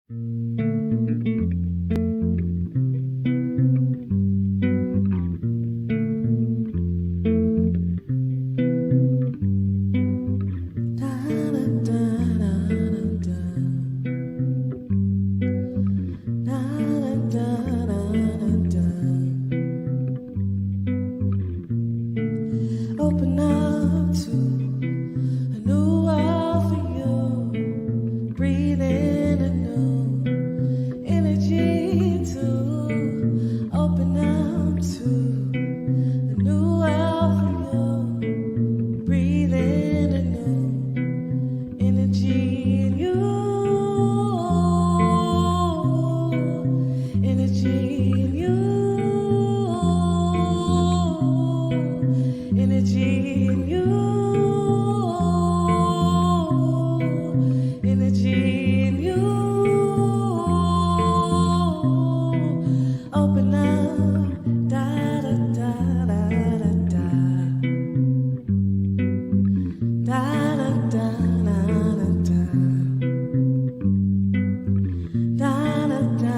Open up to a new world for you. Breathe in a new energy to open up to a new world for you. Breathe in a new energy in you. Energy in you. Energy in you, energy in you. Open up, da da da da da da, da da da da da, da da da da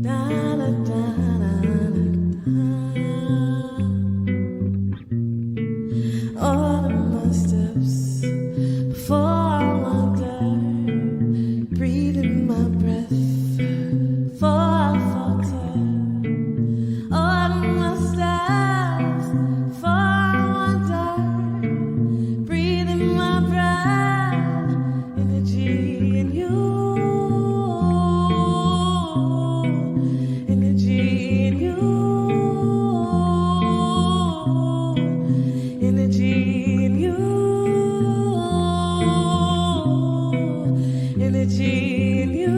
da, da da da. All of my steps before I wander, breathing my breath before I falter. All of my steps before I wander, breathing my breath, energy in you, energy in you. Energy in you, energy in you.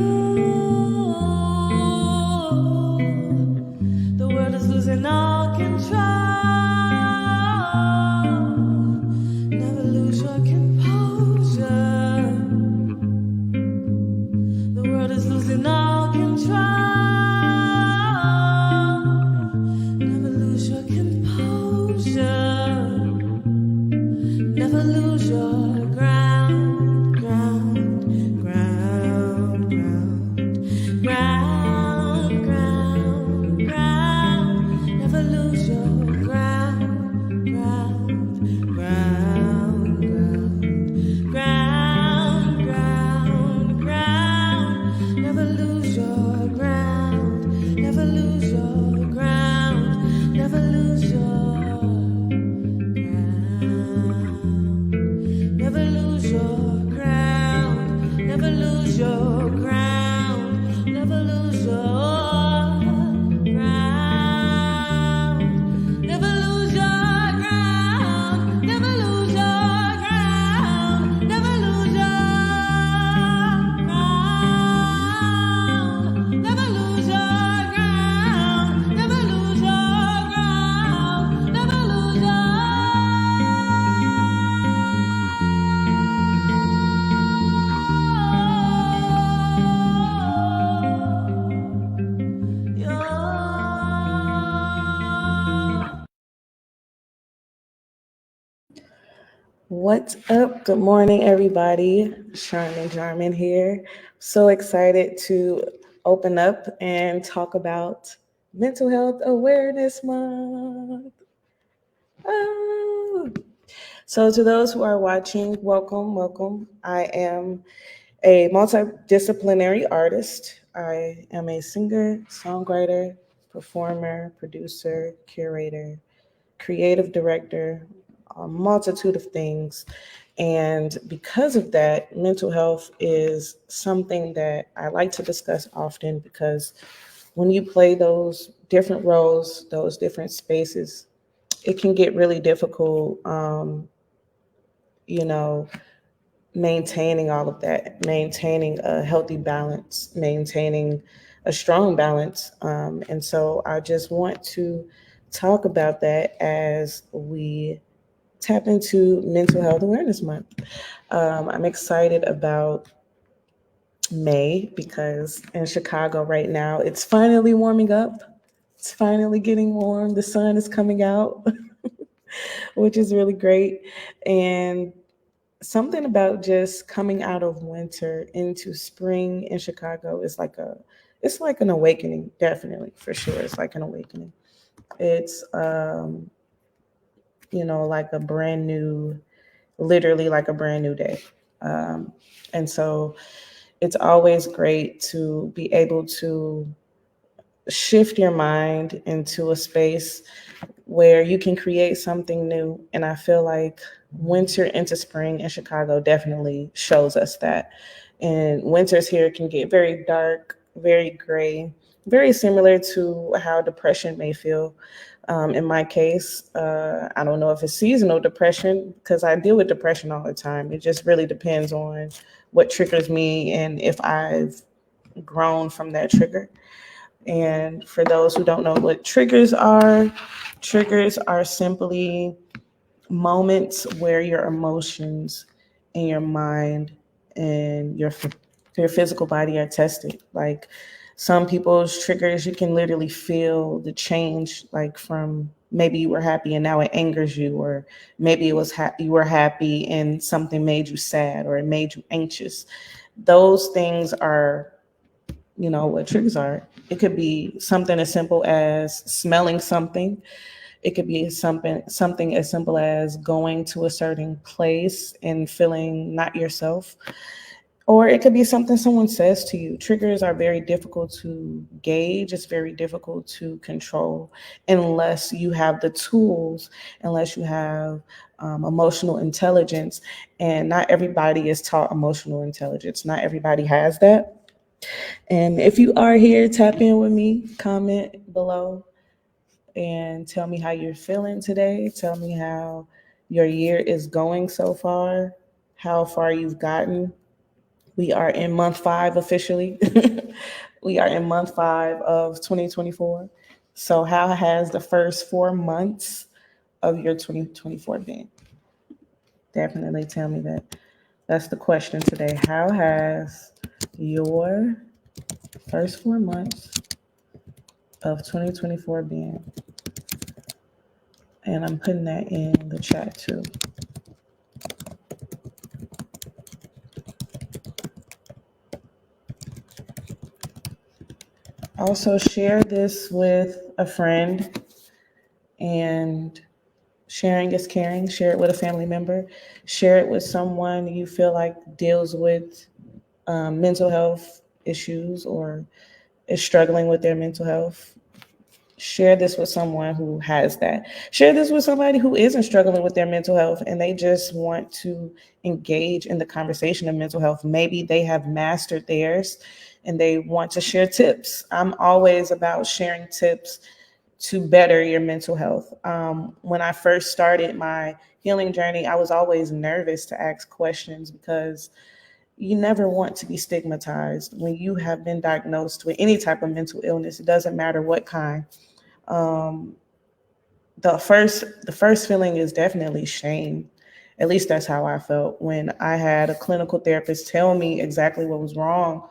The world is losing all control. Never lose your composure. The world is losing all control. Never lose your composure. Never lose your ground, ground, ground, ground, ground, ground, ground. Never lose your ground, ground, ground, ground, ground, ground, ground. Never lose your ground, never lose your ground, never lose your never lose your ground, never lose your ground, never lose your ground, never lose your ground, never lose your ground, never lose your ground, never lose your ground, never lose your ground, never lose your What's up? Good morning, everybody. SharmonJarmon here. So excited to open up and talk about Mental Health Awareness Month. Oh. So to those who are watching, welcome, welcome. I am a multidisciplinary artist. I am a singer, songwriter, performer, producer, curator, creative director, a multitude of things. And because of that, mental health is something that I like to discuss often because when you play those different roles, those different spaces, it can get really difficult, maintaining all of that, maintaining a healthy balance, maintaining a strong balance. And so I just want to talk about that as we tap into Mental Health Awareness Month. I'm excited about May because in Chicago right now, it's finally warming up. It's finally getting warm. The sun is coming out, which is really great. And something about just coming out of winter into spring in Chicago is it's like an awakening, definitely, for sure. It's like an awakening. It's like a brand new, literally like a brand new day. Um, and so it's always great to be able to shift your mind into a space where you can create something new. And I feel like winter into spring in Chicago definitely shows us that. And winters here can get very dark, very gray, very similar to how depression may feel. In my case, I don't know if it's seasonal depression because I deal with depression all the time. It just really depends on what triggers me and if I've grown from that trigger. And for those who don't know what triggers are simply moments where your emotions and your mind and your physical body are tested. Like some people's triggers, you can literally feel the change, like from maybe you were happy and now it angers you, or maybe you were happy and something made you sad or it made you anxious. Those things are what triggers are. It could be something as simple as smelling something. It could be something as simple as going to a certain place and feeling not yourself. Or it could be something someone says to you. Triggers are very difficult to gauge. It's very difficult to control unless you have the tools, unless you have emotional intelligence. And not everybody is taught emotional intelligence. Not everybody has that. And if you are here, tap in with me, comment below, and tell me how you're feeling today. Tell me how your year is going so far, how far you've gotten. We are in month 5 officially. We are in month 5 of 2024. So, how has the first 4 months of your 2024 been? Definitely tell me that. That's the question today. How has your first 4 months of 2024 been? And I'm putting that in the chat too. Also, share this with a friend, and sharing is caring. Share it with a family member. Share it with someone you feel like deals with mental health issues or is struggling with their mental health. Share this with someone who has that. Share this with somebody who isn't struggling with their mental health and they just want to engage in the conversation of mental health. Maybe they have mastered theirs and they want to share tips. I'm always about sharing tips to better your mental health. When I first started my healing journey, I was always nervous to ask questions because you never want to be stigmatized when you have been diagnosed with any type of mental illness. It doesn't matter what kind. Um, the first feeling is definitely shame. At least that's how I felt when I had a clinical therapist tell me exactly what was wrong.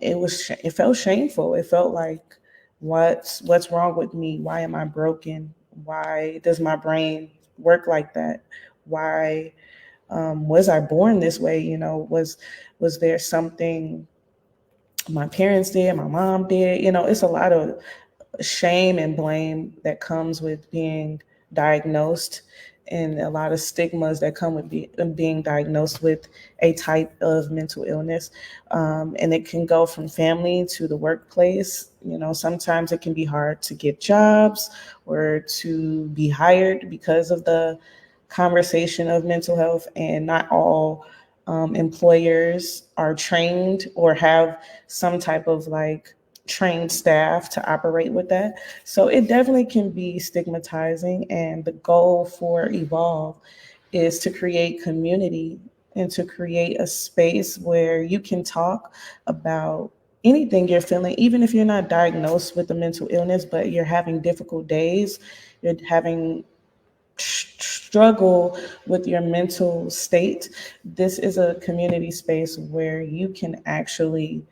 It felt shameful. It felt like what's wrong with me? Why am I broken? Why does my brain work like that? Why was I born this way? Was there something my parents did, my mom did? It's a lot of shame and blame that comes with being diagnosed, and a lot of stigmas that come with being diagnosed with a type of mental illness. And it can go from family to the workplace. Sometimes it can be hard to get jobs or to be hired because of the conversation of mental health, and not all employers are trained or have some type of like trained staff to operate with that. So it definitely can be stigmatizing. And the goal for Evolve is to create community and to create a space where you can talk about anything you're feeling, even if you're not diagnosed with a mental illness, but you're having difficult days, you're having struggle with your mental state. This is a community space where you can actually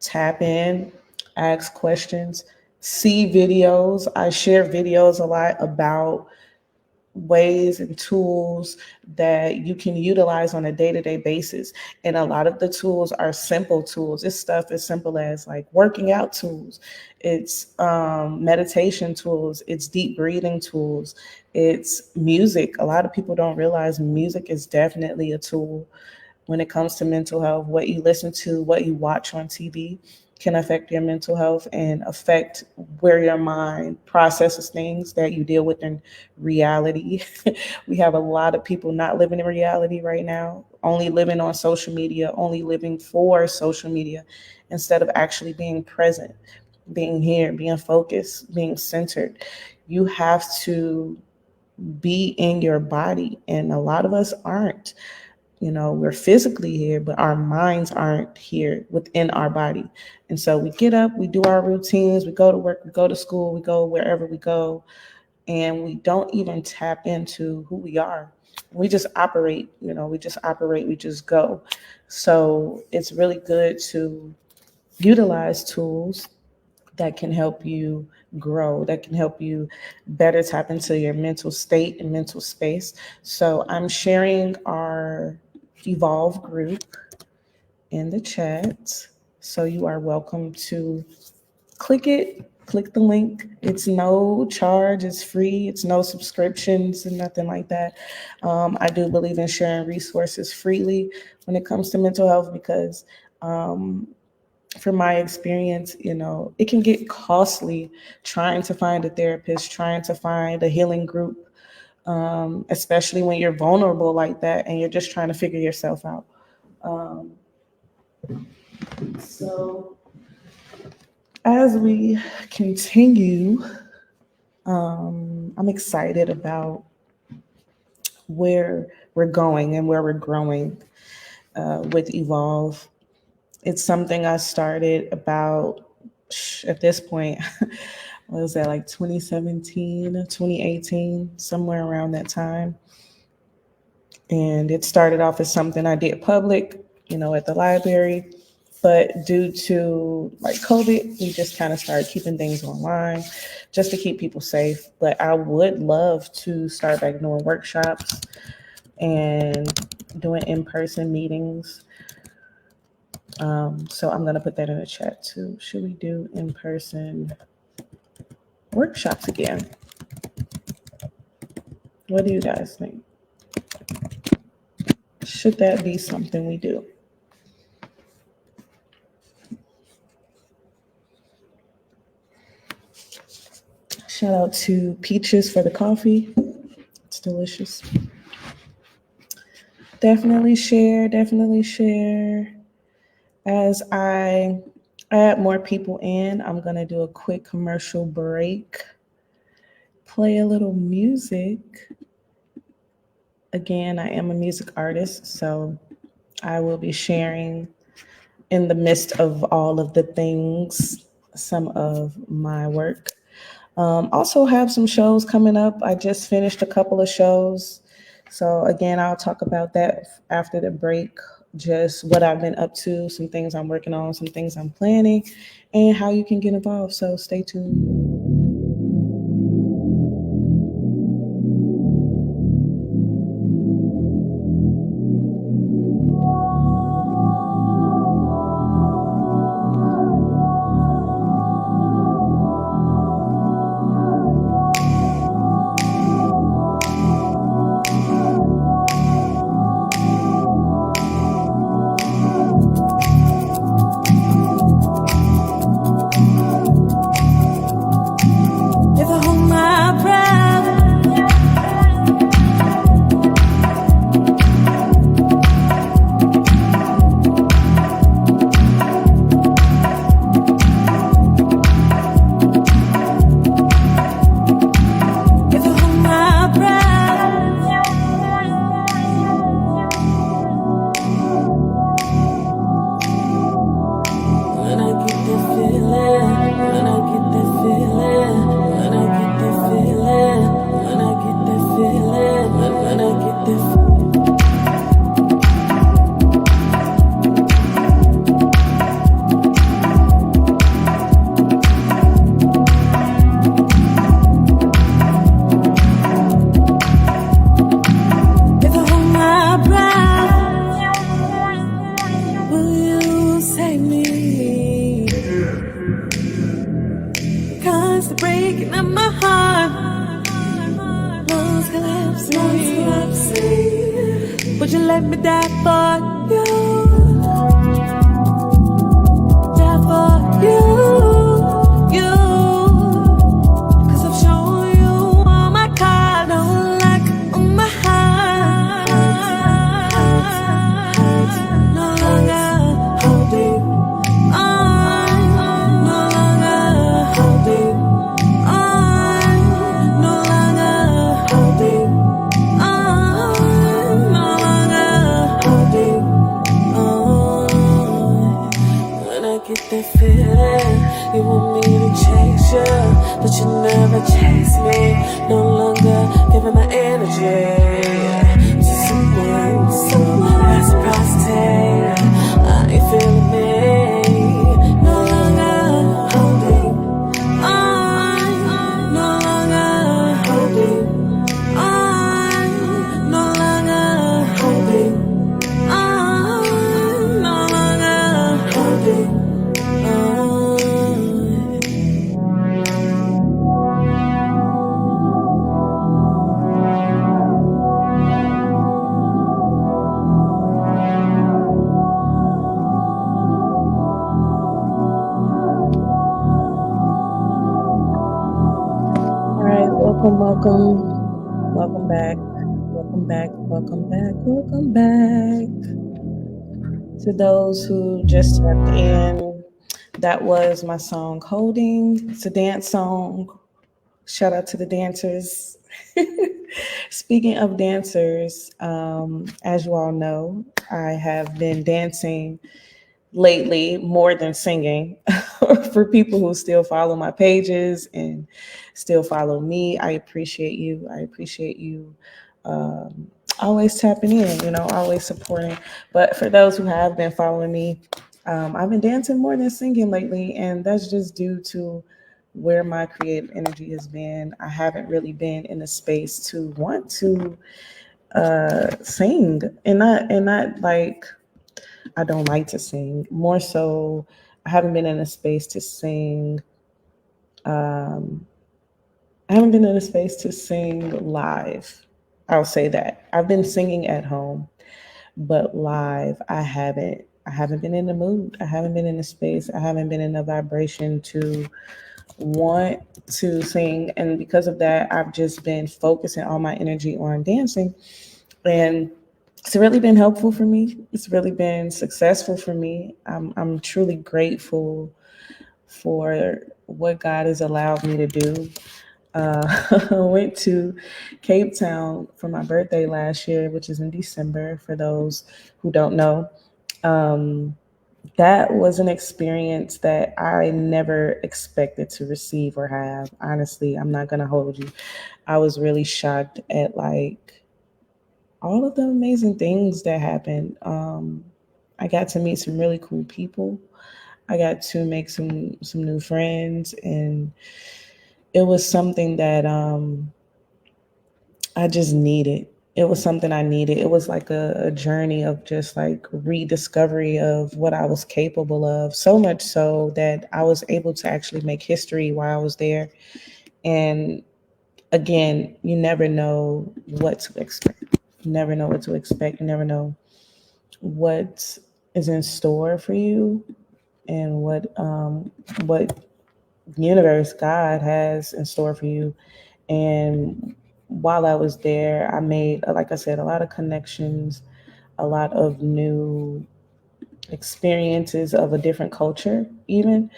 tap in, ask questions, see videos. I share videos a lot about ways and tools that you can utilize on a day-to-day basis. And a lot of the tools are simple tools. It's stuff as simple as like working out tools, it's meditation tools, it's deep breathing tools, it's music. A lot of people don't realize music is definitely a tool when it comes to mental health. What you listen to, what you watch on TV can affect your mental health and affect where your mind processes things that you deal with in reality. We have a lot of people not living in reality right now, only living on social media, only living for social media instead of actually being present, being here, being focused, being centered. You have to be in your body, and a lot of us aren't. We're physically here, but our minds aren't here within our body. And so we get up, we do our routines, we go to work, we go to school, we go wherever we go, and we don't even tap into who we are. We just operate, we just go. So it's really good to utilize tools that can help you grow, that can help you better tap into your mental state and mental space. So I'm sharing our Evolve group in the chat. So you are welcome to click the link. It's no charge, it's free, it's no subscriptions and nothing like that. I do believe in sharing resources freely when it comes to mental health because from my experience, it can get costly trying to find a therapist, trying to find a healing group, especially when you're vulnerable like that and you're just trying to figure yourself out. So as we continue, I'm excited about where we're going and where we're growing with Evolve. It's something I started about, at this point, what was that, like 2017, 2018, somewhere around that time. And it started off as something I did public, at the library. But due to like COVID, we just kind of started keeping things online just to keep people safe. But I would love to start back doing workshops and doing in-person meetings. So I'm going to put that in the chat too. Should we do in-person workshops again? What do you guys think? Should that be something we do? Shout out to Peaches for the coffee. It's delicious. Definitely share. As I add more people in, I'm going to do a quick commercial break, play a little music. Again, I am a music artist, so I will be sharing in the midst of all of the things, some of my work. Also have some shows coming up. I just finished a couple of shows. So again, I'll talk about that after the break, just what I've been up to, some things I'm working on, some things I'm planning, and how you can get involved. So stay tuned. Constant breaking of my heart. Lungs collapsing. Would you let me die for you? Die for you, you. 'Cause I've shown you all my cards. Don't like on my heart. No longer holding on. No longer holding on. No longer holding on. No longer holding on. When I get that feeling, you want me to chase you, but you never chase me. No longer giving my energy to someone so reciprocity. I ain't feeling me. No longer holding on. No longer holding on. No longer holding on. No longer holding on. All right, welcome back, welcome back. To those who just stepped in, that was my song Holding. It's a dance song. Shout out to the dancers. Speaking of dancers, as you all know, I have been dancing lately more than singing. For people who still follow my pages and still follow me, I appreciate you. I appreciate you always tapping in, always supporting. But for those who have been following me, I've been dancing more than singing lately, and that's just due to where my creative energy has been. I haven't really been in a space to want to sing, and not like I don't like to sing. More so, I haven't been in a space to sing. Um, I haven't been in a space to sing live. I'll say that. I've been singing at home, but live, I haven't. I haven't been in the mood. I haven't been in the space. I haven't been in the vibration to want to sing. And because of that, I've just been focusing all my energy on dancing. And it's really been helpful for me. It's really been successful for me. I'm truly grateful for what God has allowed me to do. I went to Cape Town for my birthday last year, which is in December, for those who don't know. Um, that was an experience that I never expected to receive or have. Honestly, I'm not going to hold you. I was really shocked at like all of the amazing things that happened. I got to meet some really cool people. I got to make some new friends, and it was something that I just needed. It was something I needed. It was like a journey of just like rediscovery of what I was capable of. So much so that I was able to actually make history while I was there. And again, you never know what to expect. You never know what to expect. You never know what is in store for you, and what universe God has in store for you. And while I was there, I made, like I said, a lot of connections, a lot of new experiences of a different culture, even.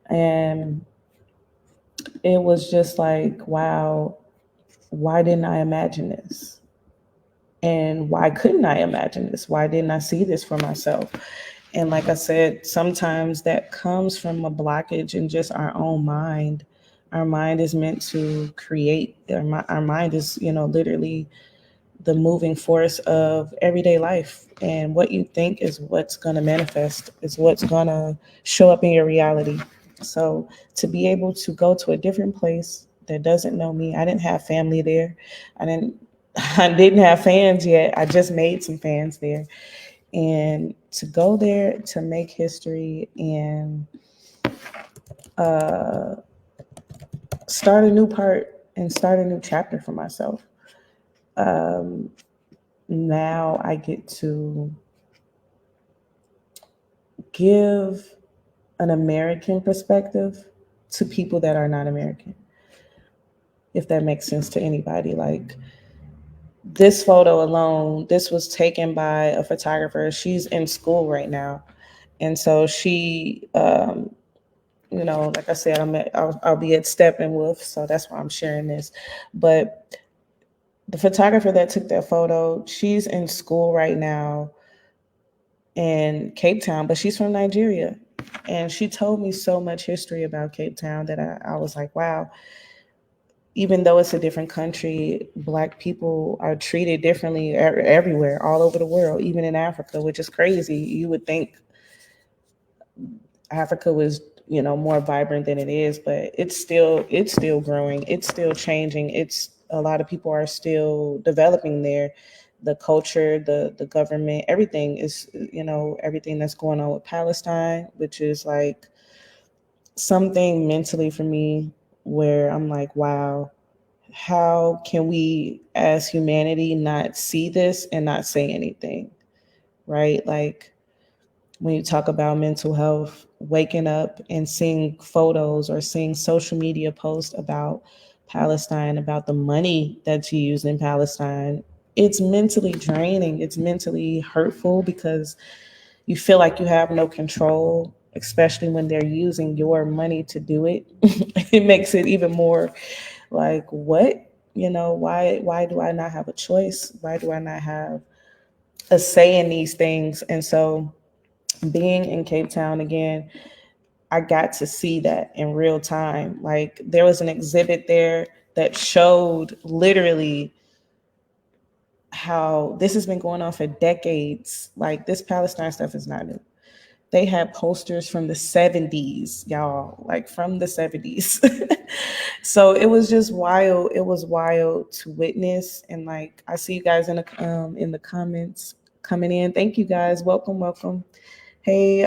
And it was just like, wow, why didn't I imagine this? And why couldn't I imagine this? Why didn't I see this for myself? And like I said, sometimes that comes from a blockage in just our own mind. Our mind is meant to create. Our mind is, literally the moving force of everyday life. And what you think is what's going to manifest, is what's going to show up in your reality. So to be able to go to a different place that doesn't know me, I didn't have family there. I didn't I didn't have fans yet. I just made some fans there. And to go there to make history and uh, start a new part and start a new chapter for myself. Um, Now I get to give an American perspective to people that are not American, if that makes sense to anybody. Like this photo alone, this was taken by a photographer. She's in school right now. And so she, like I said, I'll be at Steppenwolf, so that's why I'm sharing this. But the photographer that took that photo, she's in school right now in Cape Town, but she's from Nigeria. And she told me so much history about Cape Town that I was like, wow, even though it's a different country, Black people are treated differently everywhere, all over the world, even in Africa, which is crazy. You would think Africa was, more vibrant than it is, but it's still growing, it's still changing. It's a lot of people are still developing there. The culture, the government, everything is, everything that's going on with Palestine, which is like something mentally for me where I'm like, wow, how can we as humanity not see this and not say anything, right? Like when you talk about mental health, waking up and seeing photos or seeing social media posts about Palestine, about the money that's used in Palestine, it's mentally draining. It's mentally hurtful because you feel like you have no control, especially when they're using your money to do it. It makes it even more like, what? Why do I not have a choice? Why do I not have a say in these things? And so being in Cape Town again, I got to see that in real time. Like there was an exhibit there that showed literally how this has been going on for decades. Like this Palestine stuff is not new. They had posters from the 70s, y'all, like from the 70s. So it was just wild. It was wild to witness. And like I see you guys in the comments coming in. Thank you guys. Welcome, welcome. Hey,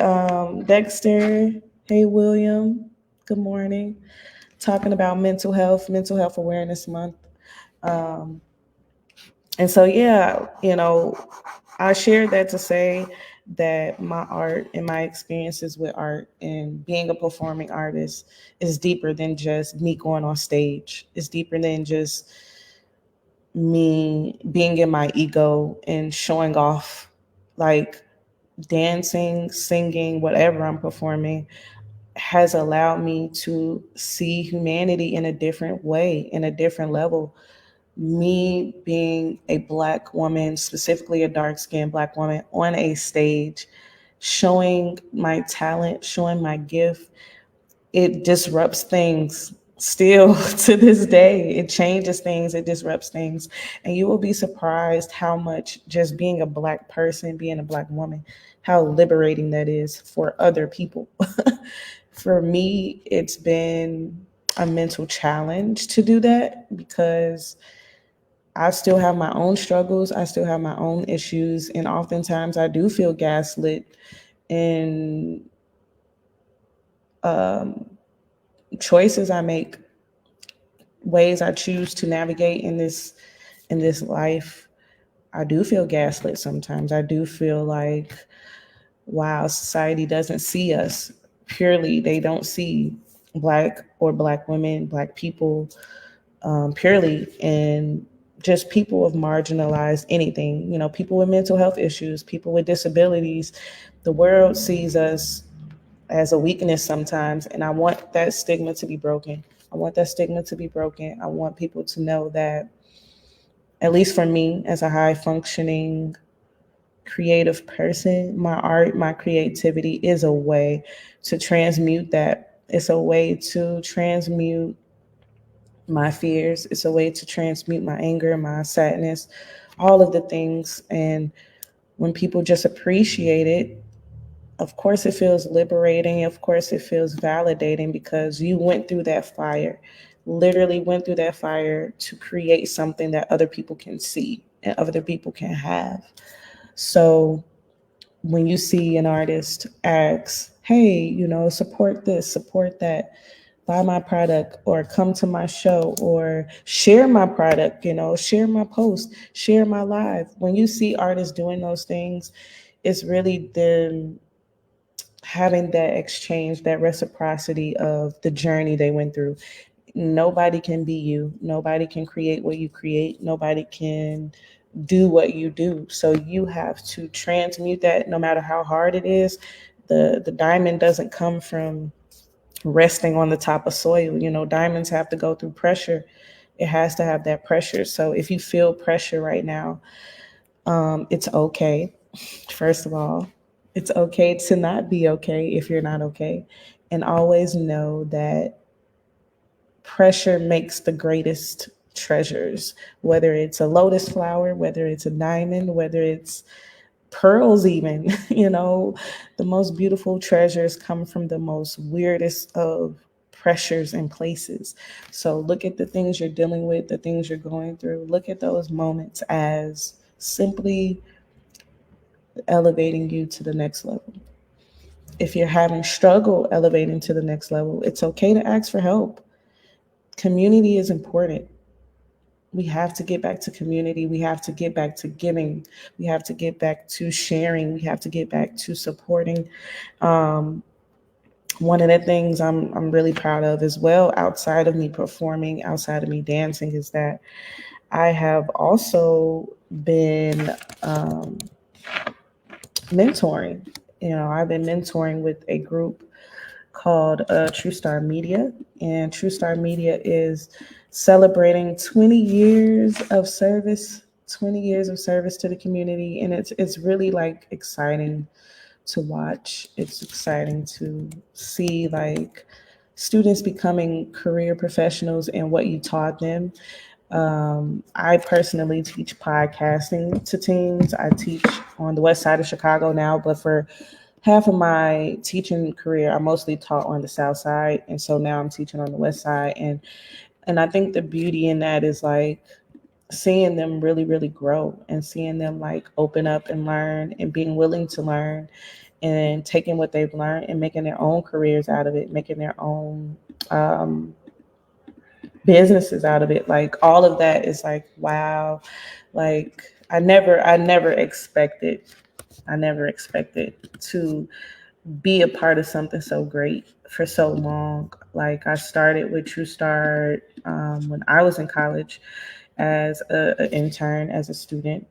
Dexter. Hey, William. Good morning. Talking about Mental Health Awareness Month. Um, and so, yeah, I shared that to say that my art and my experiences with art and being a performing artist is deeper than just me going on stage. It's deeper than just me being in my ego and showing off, like dancing, singing, whatever I'm performing has allowed me to see humanity in a different way, in a different level. Me being a Black woman, specifically a dark skinned Black woman on a stage, showing my talent, showing my gift, it disrupts things still to this day. It changes things, it disrupts things. And you will be surprised how much just being a Black person, being a Black woman, how liberating that is for other people. For me, it's been a mental challenge to do that because I still have my own struggles. I still have my own issues. And oftentimes I do feel gaslit in um, choices I make, ways I choose to navigate in this life. I do feel gaslit sometimes. I do feel like, wow, society doesn't see us purely. They don't see Black women, Black people purely, and just people of marginalized anything, people with mental health issues, people with disabilities. The world sees us as a weakness sometimes, and I want that stigma to be broken. I want that stigma to be broken. I want people to know that, at least for me, as a high functioning creative person, my art, my creativity is a way to transmute that. It's a way to transmute my fears. It's a way to transmute my anger, my sadness, all of the things. And when people just appreciate it, of course, it feels liberating. Of course, it feels validating because you went through that fire, literally went through that fire to create something that other people can see and other people can have. So when you see an artist ask, hey, support this, support that, buy my product or come to my show or share my product, share my post, share my live. When you see artists doing those things, it's really them having that exchange, that reciprocity of the journey they went through. Nobody can be you. Nobody can create what you create. Nobody can do what you do. So you have to transmute that no matter how hard it is. The diamond doesn't come from resting on the top of soil. Diamonds have to go through pressure. It has to have that pressure. So if you feel pressure right now, it's okay. First of all, it's okay to not be okay if you're not okay. And always know that pressure makes the greatest treasures, whether it's a lotus flower, whether it's a diamond, whether it's pearls, even. The most beautiful treasures come from the most weirdest of pressures and places. So look at the things you're dealing with, the things you're going through. Look at those moments as simply elevating you to the next level. If you're having struggle elevating to the next level, it's okay to ask for help. Community is important. We have to get back to community. We have to get back to giving. We have to get back to sharing. We have to get back to supporting. Um, One of the things I'm really proud of as well, outside of me performing, outside of me dancing, is that I have also been mentoring. I've been mentoring with a group called True Star Media, and True Star Media is celebrating 20 years of service, 20 years of service to the community, and it's really like exciting to watch. It's exciting to see like students becoming career professionals and what you taught them. I personally teach podcasting to teens. I teach on the west side of Chicago now, but for half of my teaching career, I mostly taught on the south side, and so now I'm teaching on the west side. And I think the beauty in that is like seeing them really, really grow and seeing them like open up and learn and being willing to learn and taking what they've learned and making their own careers out of it, making their own businesses out of it. Like all of that is like, wow. Like I never expected to be a part of something so great for so long. Like I started with True Star when I was in college as an intern, as a student.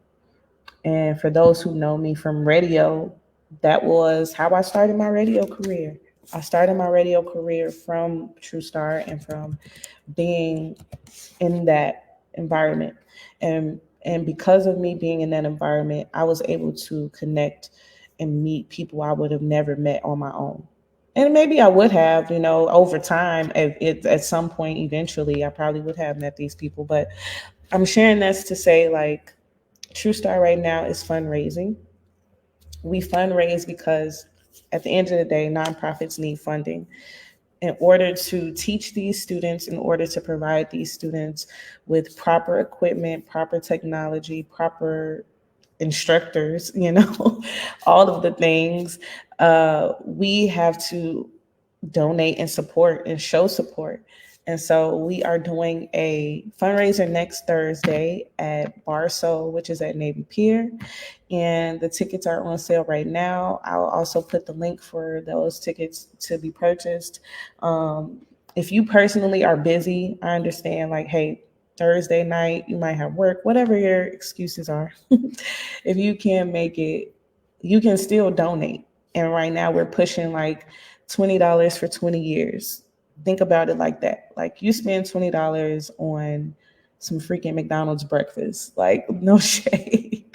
And for those who know me from radio, that was how I started my radio career. I started my radio career from True Star and from being in that environment. And because of me being in that environment, I was able to connect and meet people I would have never met on my own. And maybe I would have, over time, at some point, eventually, I probably would have met these people. But I'm sharing this to say, like, True Star right now is fundraising. We fundraise because at the end of the day, nonprofits need funding in order to teach these students, in order to provide these students with proper equipment, proper technology, proper instructors, all of the things. We have to donate and support and show support. And so we are doing a fundraiser next Thursday at Bar Soul, which is at Navy Pier. And the tickets are on sale right now. I'll also put the link for those tickets to be purchased. If you personally are busy, I understand, like, hey, Thursday night, you might have work, whatever your excuses are. If you can't make it, you can still donate. And right now we're pushing like $20 for 20 years. Think about it like that. Like you spend $20 on some freaking McDonald's breakfast. Like no shade.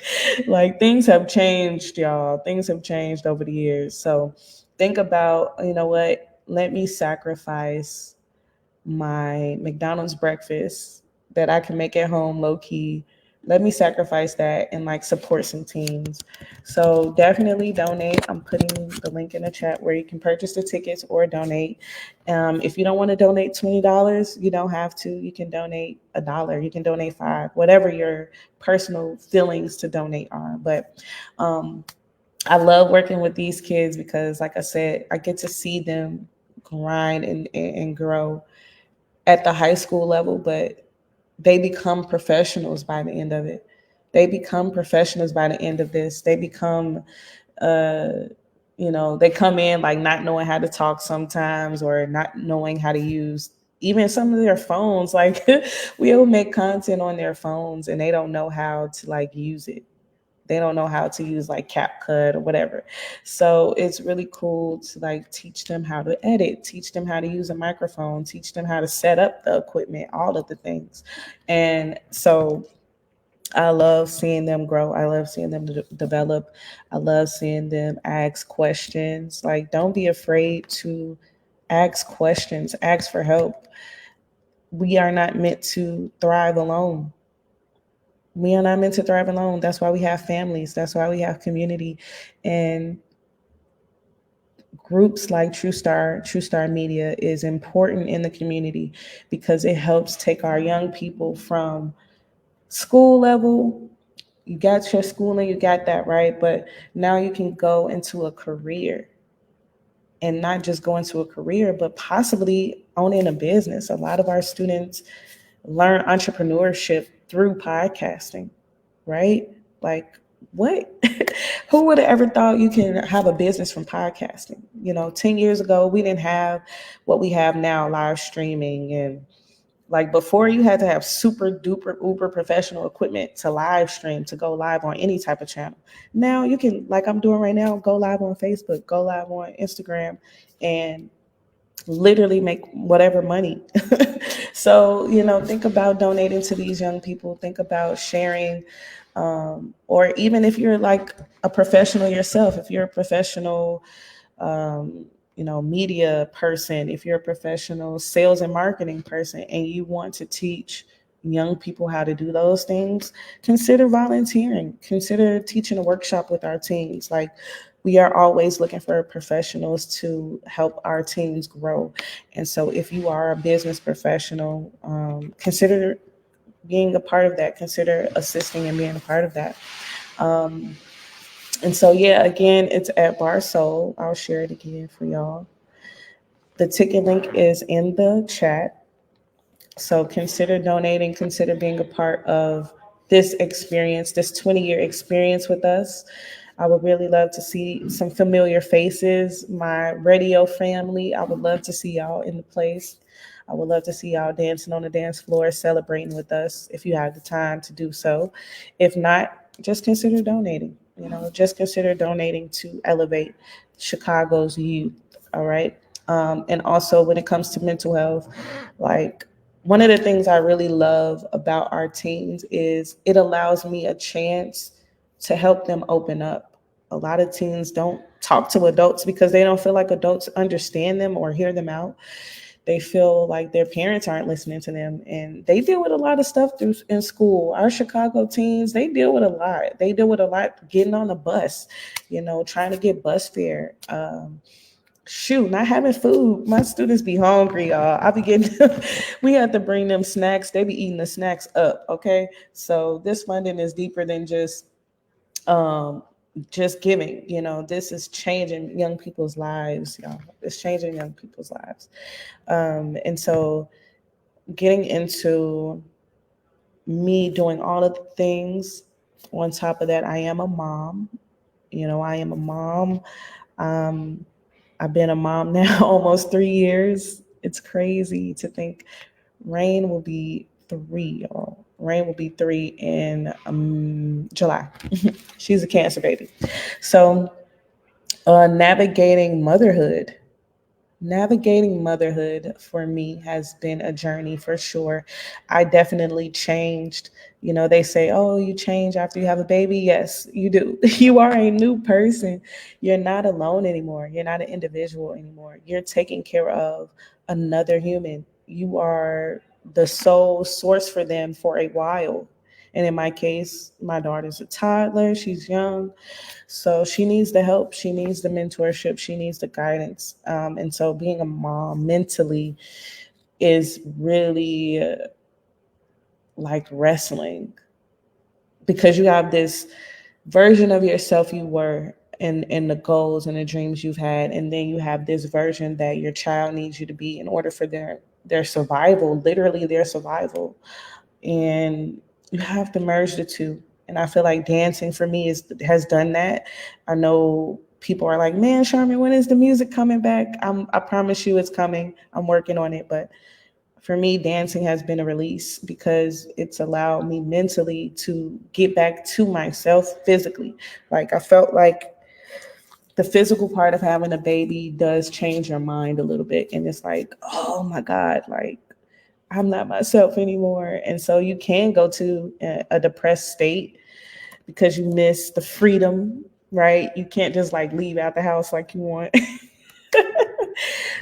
Like things have changed, y'all. Things have changed over the years. So think about, you know what? Let me sacrifice my McDonald's breakfast that I can make at home low key. Let me sacrifice that and like support some teams. So definitely donate. I'm putting the link in the chat where you can purchase the tickets or donate. If you don't want to donate $20, you don't have to. You can donate $1. You can donate $5, whatever your personal feelings to donate are. But I love working with these kids because, like I said, I get to see them grind and grow at the high school level, but they become professionals by the end of it. They become professionals by the end of this. They become, uh, they come in like not knowing how to talk sometimes, or not knowing how to use even some of their phones. Like we'll make content on their phones and they don't know how to like use it. They don't know how to use like CapCut or whatever. So it's really cool to like teach them how to edit, teach them how to use a microphone, teach them how to set up the equipment, all of the things. And so I love seeing them grow. I love seeing them develop. I love seeing them ask questions. Like, don't be afraid to ask questions, ask for help. We are not meant to thrive alone. We are not meant to thrive alone. That's why we have families. That's why we have community. And groups like True Star Media is important in the community because it helps take our young people from school level. You got your schooling, you got that, right? But now you can go into a career, and not just go into a career, but possibly owning a business. A lot of our students learn entrepreneurship through podcasting, right? Like, what? Who would have ever thought you can have a business from podcasting? 10 years ago, we didn't have what we have now, live streaming. And like before, you had to have super duper uber professional equipment to live stream, to go live on any type of channel. Now you can, like I'm doing right now, go live on Facebook, go live on Instagram, and literally make whatever money. So, think about donating to these young people. Think about sharing. Or even if you're like a professional yourself, if you're a professional, um, media person, if you're a professional sales and marketing person and you want to teach young people how to do those things, consider volunteering, consider teaching a workshop with our teams. Like, we are always looking for professionals to help our teams grow. And so if you are a business professional, consider being a part of that, consider assisting and being a part of that. Um, and so, yeah, again, it's at Bar Soul. I'll share it again for y'all. The ticket link is in the chat. So consider donating, consider being a part of this experience, this 20-year experience with us. I would really love to see some familiar faces, my radio family. I would love to see y'all in the place. I would love to see y'all dancing on the dance floor, celebrating with us if you have the time to do so. If not, just consider donating. Just consider donating to elevate Chicago's youth. All right. And also, when it comes to mental health, like, one of the things I really love about our teens is it allows me a chance to help them open up. A lot of teens don't talk to adults because they don't feel like adults understand them or hear them out. They feel like their parents aren't listening to them, and they deal with a lot of stuff in school. Our Chicago teens, they deal with a lot. They deal with a lot getting on the bus, trying to get bus fare. Shoot, not having food. My students be hungry, y'all. I be getting, we have to bring them snacks. They be eating the snacks up, okay? So this funding is deeper than um, just giving. This is changing young people's lives, y'all. It's changing young people's lives. And so getting into me doing all of the things, on top of that, I am a mom. I am a mom. Um, I've been a mom now almost 3 years. It's crazy to think Rain will be 3, y'all. Rain will be 3 in July. She's a Cancer baby. So navigating motherhood for me has been a journey for sure. I definitely changed. They say, oh, you change after you have a baby. Yes, you do. You are a new person. You're not alone anymore. You're not an individual anymore. You're taking care of another human. You are the sole source for them for a while. And in my case, my daughter's a toddler. She's young. So she needs the help. She needs the mentorship. She needs the guidance. And so being a mom mentally is really like wrestling, because you have this version of yourself you were and the goals and the dreams you've had, and then you have this version that your child needs you to be in order for their survival, literally their survival. And you have to merge the two. And I feel like dancing for me has done that. I know people are like, "Man, Charmin, when is the music coming back?" I promise you it's coming. I'm working on it, but for me, dancing has been a release because it's allowed me mentally to get back to myself physically. Like I felt like the physical part of having a baby does change your mind a little bit. And it's like, oh my God, like I'm not myself anymore. And so you can go to a depressed state because you miss the freedom, right? You can't just like leave out the house like you want.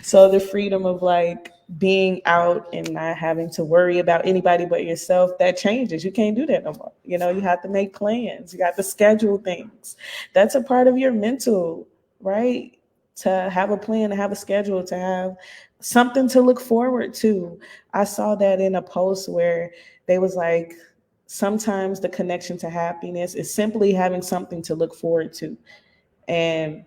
So the freedom of like being out and not having to worry about anybody but yourself, that changes. You can't do that no more. You know, you have to make plans. You got to schedule things. That's a part of your mental, right? To have a plan, to have a schedule, to have something to look forward to. I saw that in a post where they was like, sometimes the connection to happiness is simply having something to look forward to. And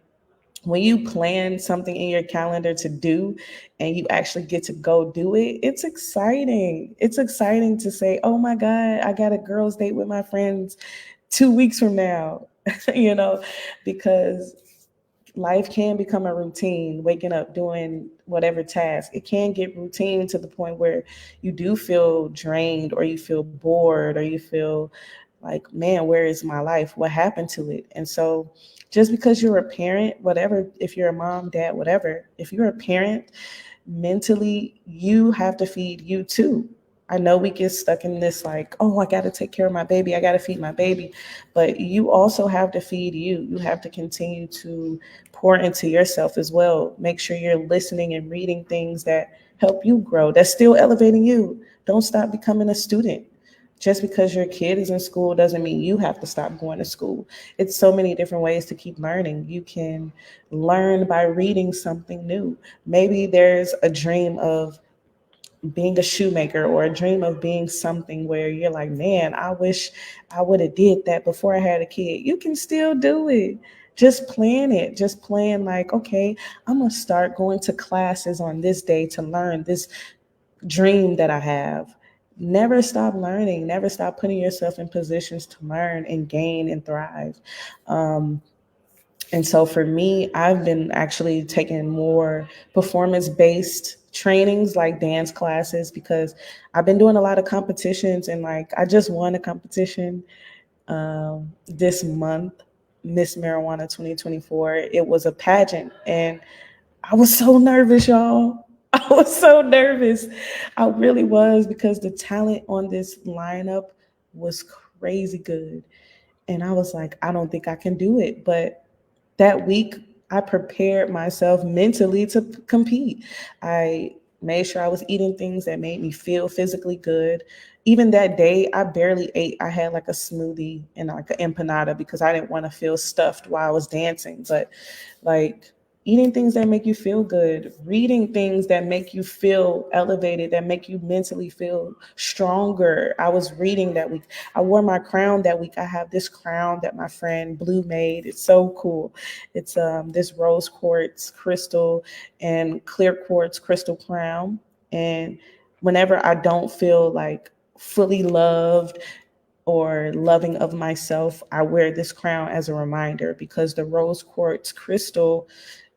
when you plan something in your calendar to do and you actually get to go do it, it's exciting. It's exciting to say, oh my God, I got a girls' date with my friends 2 weeks from now, you know, because life can become a routine, waking up, doing whatever task. It can get routine to the point where you do feel drained or you feel bored or you feel like, man, where is my life? What happened to it? And so just because you're a parent, whatever, if you're a mom, dad, whatever, if you're a parent, mentally, you have to feed you too. I know we get stuck in this like, oh, I got to take care of my baby. I got to feed my baby. But you also have to feed you. You have to continue to pour into yourself as well. Make sure you're listening and reading things that help you grow, that's still elevating you. Don't stop becoming a student. Just because your kid is in school doesn't mean you have to stop going to school. It's so many different ways to keep learning. You can learn by reading something new. Maybe there's a dream of being a shoemaker or a dream of being something where you're like, man, I wish I would have did that before I had a kid. You can still do it. Just plan it. Just plan like, okay, I'm going to start going to classes on this day to learn this dream that I have. Never stop learning. Never stop putting yourself in positions to learn and gain and thrive. Um, and so for me, I've been actually taking more performance based trainings like dance classes because I've been doing a lot of competitions and like I just won a competition this month, Miss Marijuana 2024. It was a pageant and I was so nervous, y'all. I was so nervous. I really was because the talent on this lineup was crazy good. And I was like, I don't think I can do it. But that week, I prepared myself mentally to compete. I made sure I was eating things that made me feel physically good. Even that day, I barely ate. I had like a smoothie and like an empanada because I didn't want to feel stuffed while I was dancing. But like eating things that make you feel good, reading things that make you feel elevated, that make you mentally feel stronger. I was reading that week. I wore my crown that week. I have this crown that my friend Blue made. It's so cool. It's this rose quartz crystal and clear quartz crystal crown. And whenever I don't feel like fully loved or loving of myself, I wear this crown as a reminder because the rose quartz crystal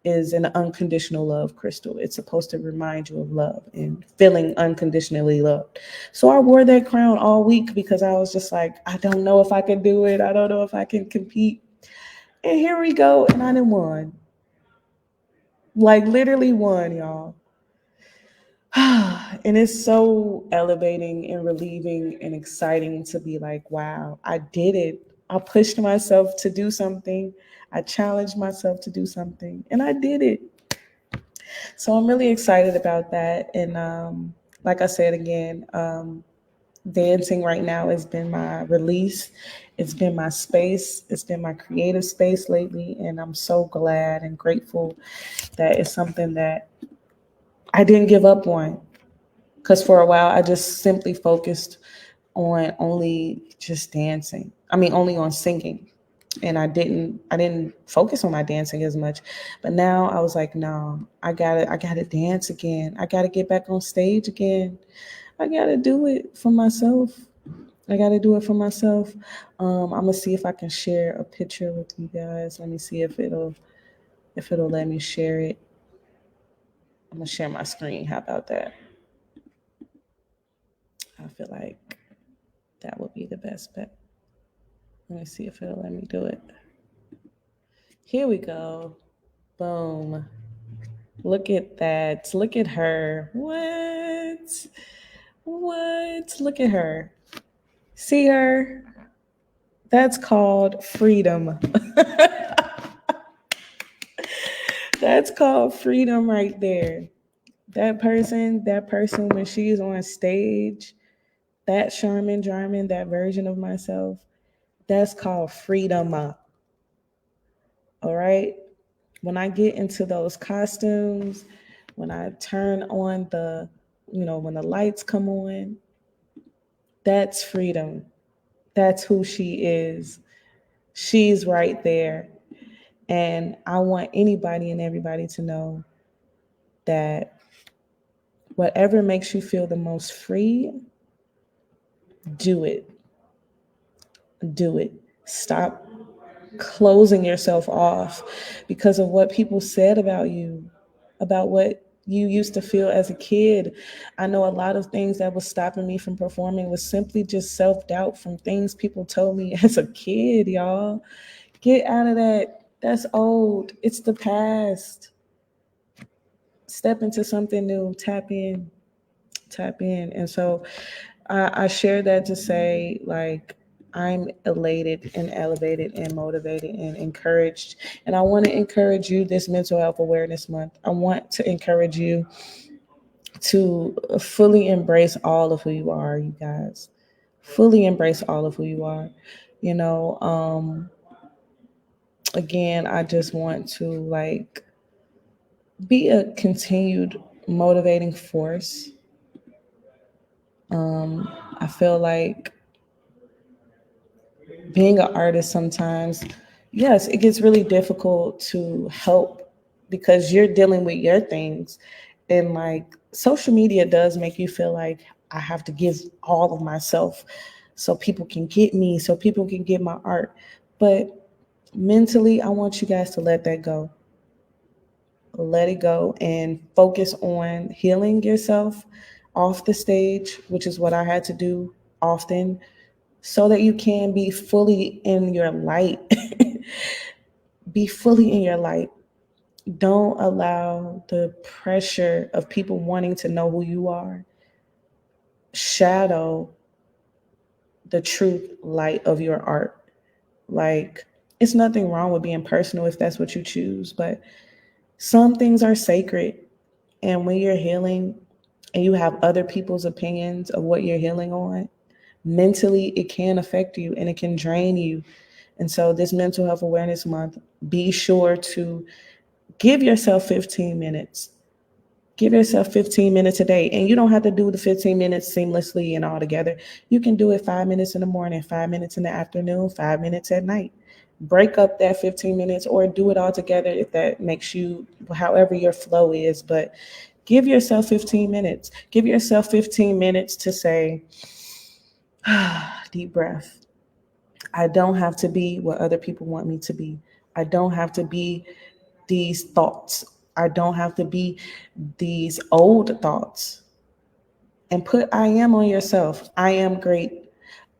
is an unconditional love crystal. It's supposed to remind you of love and feeling unconditionally loved. So I wore that crown all week because I was just like, I don't know if I can do it. I don't know if I can compete. And here we go. And I done won. Like literally won, y'all. And it's so elevating and relieving and exciting to be like, wow, I did it. I pushed myself to do something. I challenged myself to do something and I did it. So I'm really excited about that. And like I said again, dancing right now has been my release. It's been my space. It's been my creative space lately. And I'm so glad and grateful that it's something that I didn't give up on. Because for a while, I just simply focused on only just dancing. I mean, only on singing. and I didn't focus on my dancing as much. But now I was like, no, I gotta dance again. I gotta get back on stage again. I gotta do it for myself. I gotta do it for myself. I'm gonna see if I can share a picture with you guys. Let me see if it'll let me share it. I'm gonna share my screen. How about that? I feel like that would be the best bet. Let me see if it'll let me do it. Here we go. Boom. Look at that. Look at her. What? What? Look at her. See her? That's called freedom. That's called freedom right there. That person, when she's on stage, that SharmonJarmon, that version of myself, that's called freedom. All right. When I get into those costumes, when I turn on when the lights come on, that's freedom. That's who she is. She's right there. And I want anybody and everybody to know that whatever makes you feel the most free, do it. Do it. Stop closing yourself off because of what people said about you, about what you used to feel as a kid. I know a lot of things that was stopping me from performing was simply just self-doubt from things people told me as a kid, y'all. Get out of that. That's old. It's the past. Step into something new. Tap in. Tap in. And so I share that to say, like, I'm elated and elevated and motivated and encouraged. And I want to encourage you this Mental Health Awareness Month. I want to encourage you to fully embrace all of who you are, you guys. Fully embrace all of who you are. You know, again, I just want to like be a continued motivating force. I feel like being an artist sometimes, yes, it gets really difficult to help because you're dealing with your things. And like social media does make you feel like I have to give all of myself so people can get me, so people can get my art. But mentally, I want you guys to let that go. Let it go and focus on healing yourself off the stage, which is what I had to do often so that you can be fully in your light. Be fully in your light. Don't allow the pressure of people wanting to know who you are shadow the truth light of your art. Like, it's nothing wrong with being personal if that's what you choose, but some things are sacred. And when you're healing and you have other people's opinions of what you're healing on, mentally it can affect you and it can drain you. And so this Mental Health Awareness Month, be sure to give yourself 15 minutes. Give yourself 15 minutes a day. And you don't have to do the 15 minutes seamlessly and all together. You can do it 5 minutes in the morning, 5 minutes in the afternoon, 5 minutes at night. Break up that 15 minutes or do it all together if that makes you, however your flow is. But give yourself 15 minutes. Give yourself 15 minutes to say, deep breath. I don't have to be what other people want me to be. I don't have to be these thoughts. I don't have to be these old thoughts. And put I am on yourself. I am great.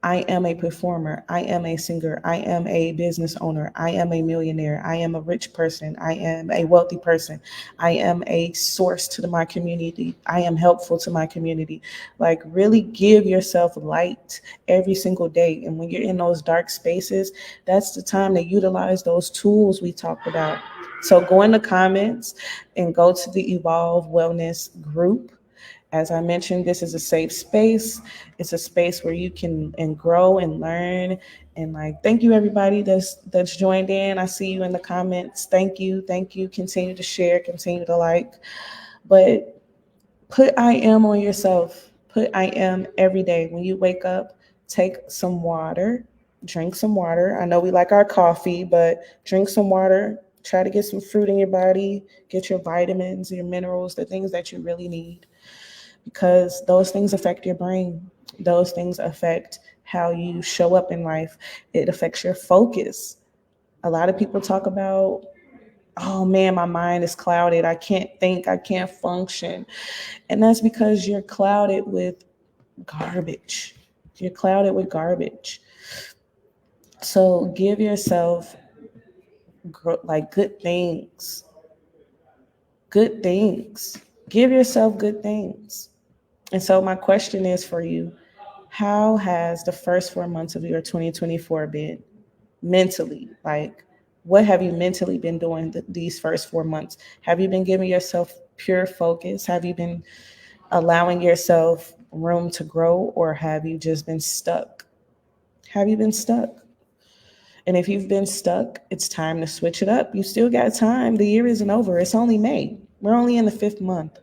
I am a performer. I am a singer. I am a business owner. I am a millionaire. I am a rich person. I am a wealthy person. I am a source to my community. I am helpful to my community. Like, really give yourself light every single day. And when you're in those dark spaces, that's the time to utilize those tools we talked about. So go in the comments and go to the Evolve Wellness group. As I mentioned, this is a safe space. It's a space where you can and grow and learn. And like, thank you everybody that's joined in. I see you in the comments. Thank you. Thank you. Continue to share, continue to like. But put I am on yourself. Put I am every day. When you wake up, take some water. Drink some water. I know we like our coffee, but drink some water. Try to get some fruit in your body, get your vitamins, your minerals, the things that you really need, because those things affect your brain. Those things affect how you show up in life. It affects your focus. A lot of people talk about, oh man, my mind is clouded. I can't think, I can't function. And that's because you're clouded with garbage. You're clouded with garbage. So give yourself like good things. Good things. Give yourself good things. And so my question is for you, how has the first 4 months of your 2024 been mentally? Like, what have you mentally been doing these first 4 months? Have you been giving yourself pure focus? Have you been allowing yourself room to grow, or have you just been stuck? Have you been stuck? And if you've been stuck, it's time to switch it up. You still got time. The year isn't over. It's only May. We're only in the 5th month.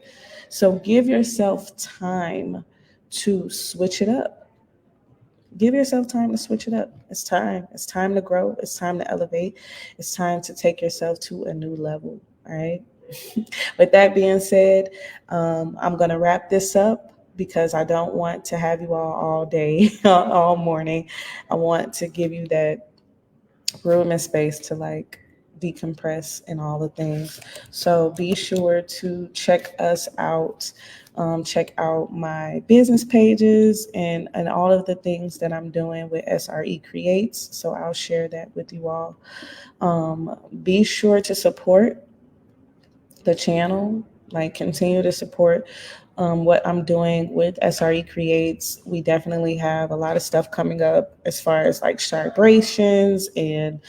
So give yourself time to switch it up. Give yourself time to switch it up. It's time. It's time to grow. It's time to elevate. It's time to take yourself to a new level. All right. With that being said, I'm going to wrap this up because I don't want to have you all day, all morning. I want to give you that room and space to like decompress and all the things. So be sure to check us out. Check out my business pages and all of the things that I'm doing with SRE Creates. So I'll share that with you all. Be sure to support the channel, like continue to support what I'm doing with SRE Creates. We definitely have a lot of stuff coming up as far as like celebrations and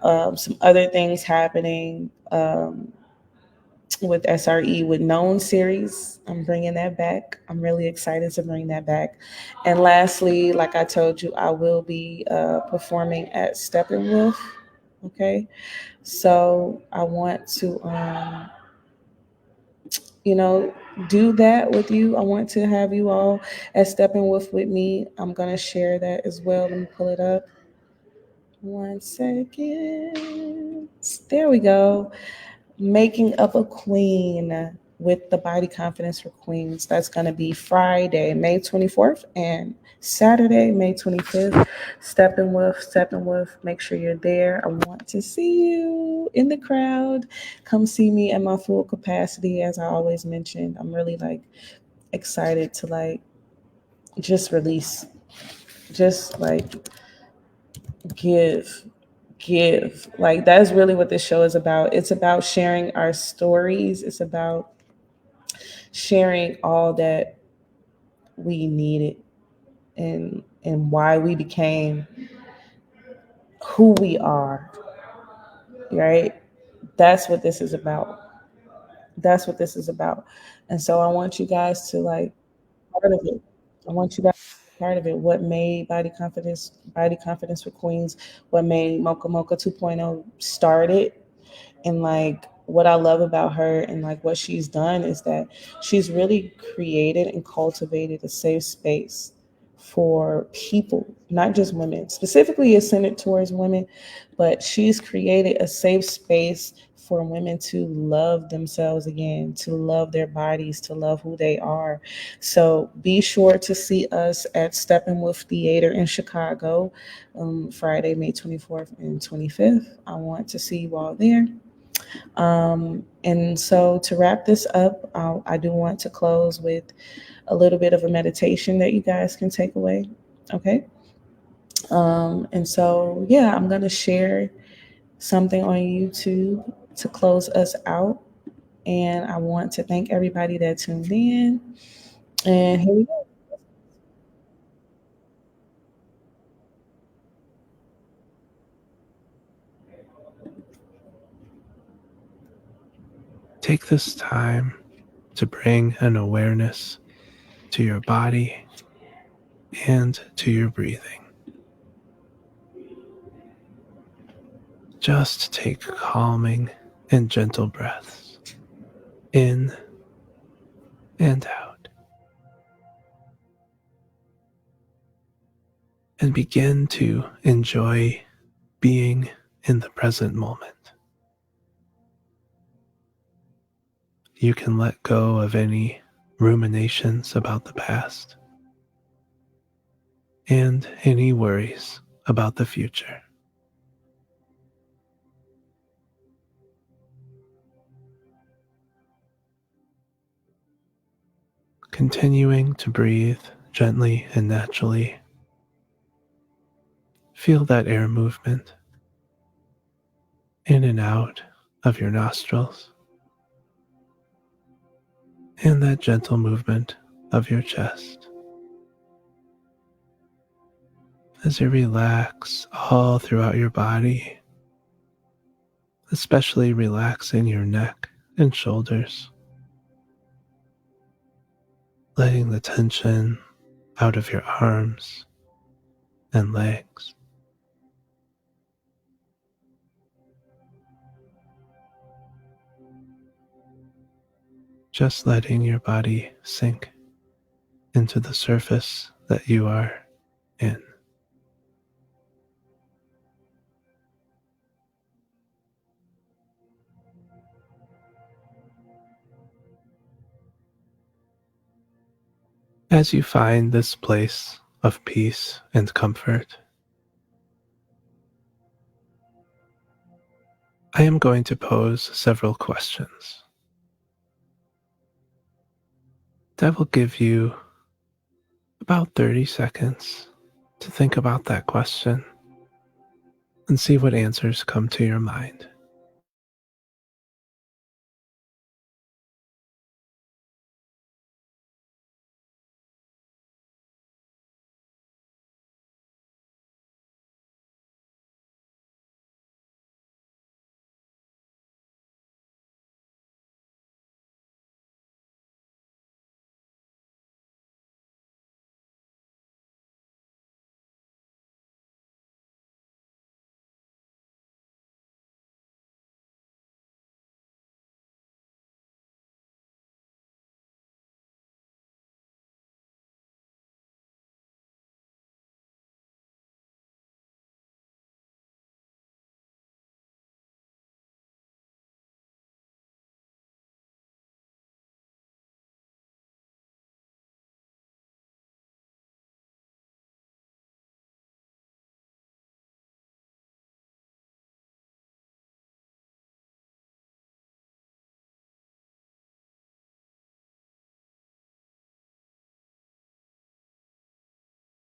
some other things happening with SRE with Known series. I'm bringing that back. I'm really excited to bring that back. And lastly, like I told you, I will be performing at Steppenwolf. Okay. So I want to do that with you. I want to have you all at Steppenwolf with me. I'm going to share that as well. Let me pull it up. 1 second. There we go. Making Up a Queen with the Body Confidence for Queens. That's going to be Friday, May 24th and Saturday, May 25th. Steppenwolf. Make sure you're there. I want to see you in the crowd. Come see me at my full capacity. As I always mentioned, I'm really like excited to like just release, just like give. Like that's really what this show is about. It's about sharing our stories. It's about sharing all that we needed and why we became who we are, right? That's what this is about. That's what this is about. And so I want you guys to like part of it. I want you guys to be part of it. What made Body Confidence for Queens, what made Mocha Mocha 2.0 started. And like what I love about her and like what she's done is that she's really created and cultivated a safe space for people, not just women. Specifically, it's centered towards women, but she's created a safe space for women to love themselves again, to love their bodies, to love who they are. So be sure to see us at Steppenwolf Theater in Chicago, Friday, May 24th and 25th. I want to see you all there. And so to wrap this up, I do want to close with a little bit of a meditation that you guys can take away. Okay. And so, yeah, I'm going to share something on YouTube to close us out. And I want to thank everybody that tuned in. And here we go. Take this time to bring an awareness to your body and to your breathing. Just take calming and gentle breaths in and out. and begin to enjoy being in the present moment. You can let go of any ruminations about the past and any worries about the future. Continuing to breathe gently and naturally, feel that air movement in and out of your nostrils and that gentle movement of your chest as you relax all throughout your body, especially relaxing your neck and shoulders, letting the tension out of your arms and legs. Just letting your body sink into the surface that you are in. As you find this place of peace and comfort, I am going to pose several questions that will give you about 30 seconds to think about that question and see what answers come to your mind.